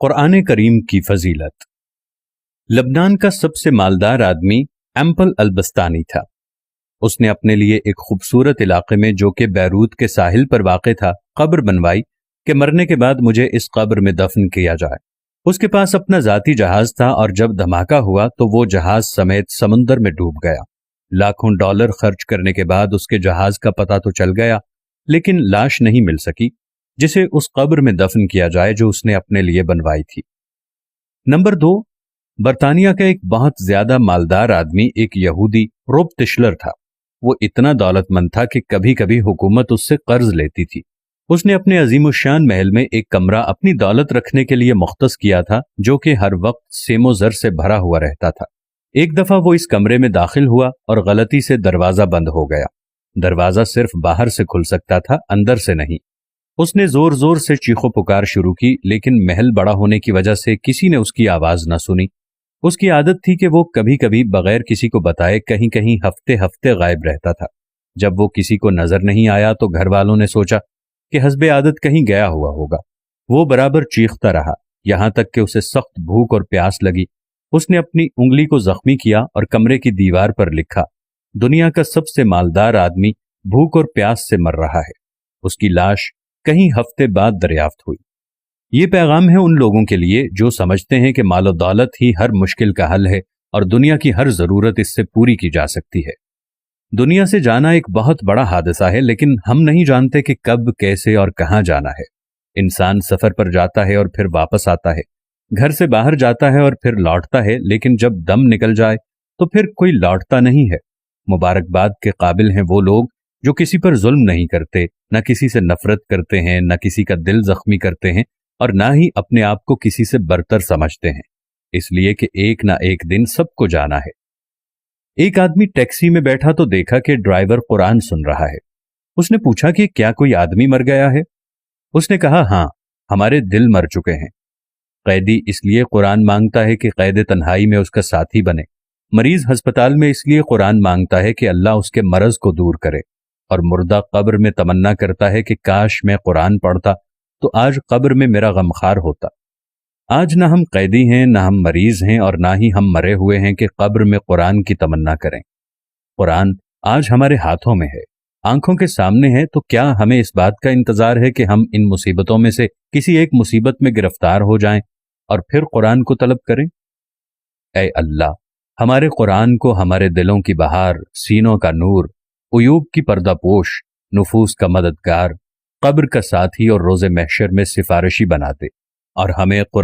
قرآن کریم کی فضیلت۔ لبنان کا سب سے مالدار آدمی ایمپل البستانی تھا۔ اس نے اپنے لیے ایک خوبصورت علاقے میں جو کہ بیروت کے ساحل پر واقع تھا قبر بنوائی کہ مرنے کے بعد مجھے اس قبر میں دفن کیا جائے۔ اس کے پاس اپنا ذاتی جہاز تھا اور جب دھماکہ ہوا تو وہ جہاز سمیت سمندر میں ڈوب گیا۔ لاکھوں ڈالر خرچ کرنے کے بعد اس کے جہاز کا پتہ تو چل گیا، لیکن لاش نہیں مل سکی جسے اس قبر میں دفن کیا جائے جو اس نے اپنے لیے بنوائی تھی۔ نمبر 2، برطانیہ کا ایک بہت زیادہ مالدار آدمی ایک یہودی روب تشلر تھا۔ وہ اتنا دولت مند تھا کہ کبھی کبھی حکومت اس سے قرض لیتی تھی۔ اس نے اپنے عظیم الشان محل میں ایک کمرہ اپنی دولت رکھنے کے لیے مختص کیا تھا جو کہ ہر وقت سیم و زر سے بھرا ہوا رہتا تھا۔ ایک دفعہ وہ اس کمرے میں داخل ہوا اور غلطی سے دروازہ بند ہو گیا۔ دروازہ صرف باہر سے کھل سکتا تھا، اندر سے نہیں۔ اس نے زور زور سے چیخو پکار شروع کی، لیکن محل بڑا ہونے کی وجہ سے کسی نے اس کی آواز نہ سنی۔ اس کی عادت تھی کہ وہ کبھی کبھی بغیر کسی کو بتائے کہیں کہیں ہفتے ہفتے غائب رہتا تھا۔ جب وہ کسی کو نظر نہیں آیا تو گھر والوں نے سوچا کہ حسب عادت کہیں گیا ہوا ہوگا۔ وہ برابر چیختا رہا یہاں تک کہ اسے سخت بھوک اور پیاس لگی۔ اس نے اپنی انگلی کو زخمی کیا اور کمرے کی دیوار پر لکھا، دنیا کا سب سے مالدار آدمی بھوک اور پیاس سے مر رہا ہے۔ اس کی لاش کہیں ہفتے بعد دریافت ہوئی۔ یہ پیغام ہے ان لوگوں کے لیے جو سمجھتے ہیں کہ مال و دولت ہی ہر مشکل کا حل ہے اور دنیا کی ہر ضرورت اس سے پوری کی جا سکتی ہے۔ دنیا سے جانا ایک بہت بڑا حادثہ ہے، لیکن ہم نہیں جانتے کہ کب، کیسے اور کہاں جانا ہے۔ انسان سفر پر جاتا ہے اور پھر واپس آتا ہے، گھر سے باہر جاتا ہے اور پھر لوٹتا ہے، لیکن جب دم نکل جائے تو پھر کوئی لوٹتا نہیں ہے۔ مبارکباد کے قابل ہیں وہ لوگ جو کسی پر ظلم نہیں کرتے، نہ کسی سے نفرت کرتے ہیں، نہ کسی کا دل زخمی کرتے ہیں، اور نہ ہی اپنے آپ کو کسی سے برتر سمجھتے ہیں، اس لیے کہ ایک نہ ایک دن سب کو جانا ہے۔ ایک آدمی ٹیکسی میں بیٹھا تو دیکھا کہ ڈرائیور قرآن سن رہا ہے۔ اس نے پوچھا کہ کیا کوئی آدمی مر گیا ہے؟ اس نے کہا ہاں، ہمارے دل مر چکے ہیں۔ قیدی اس لیے قرآن مانگتا ہے کہ قید تنہائی میں اس کا ساتھی بنے۔ مریض ہسپتال میں اس لیے قرآن مانگتا ہے کہ اللہ اس کے مرض کو دور کرے، اور مردہ قبر میں تمنا کرتا ہے کہ کاش میں قرآن پڑھتا تو آج قبر میں میرا غمخوار ہوتا۔ آج نہ ہم قیدی ہیں، نہ ہم مریض ہیں، اور نہ ہی ہم مرے ہوئے ہیں کہ قبر میں قرآن کی تمنا کریں۔ قرآن آج ہمارے ہاتھوں میں ہے، آنکھوں کے سامنے ہے، تو کیا ہمیں اس بات کا انتظار ہے کہ ہم ان مصیبتوں میں سے کسی ایک مصیبت میں گرفتار ہو جائیں اور پھر قرآن کو طلب کریں؟ اے اللہ، ہمارے قرآن کو ہمارے دلوں کی بہار، سینوں کا نور، عیوب کی پردہ پوش، نفوس کا مددگار، قبر کا ساتھی اور روز محشر میں سفارشی بنا دے، اور ہمیں قرآن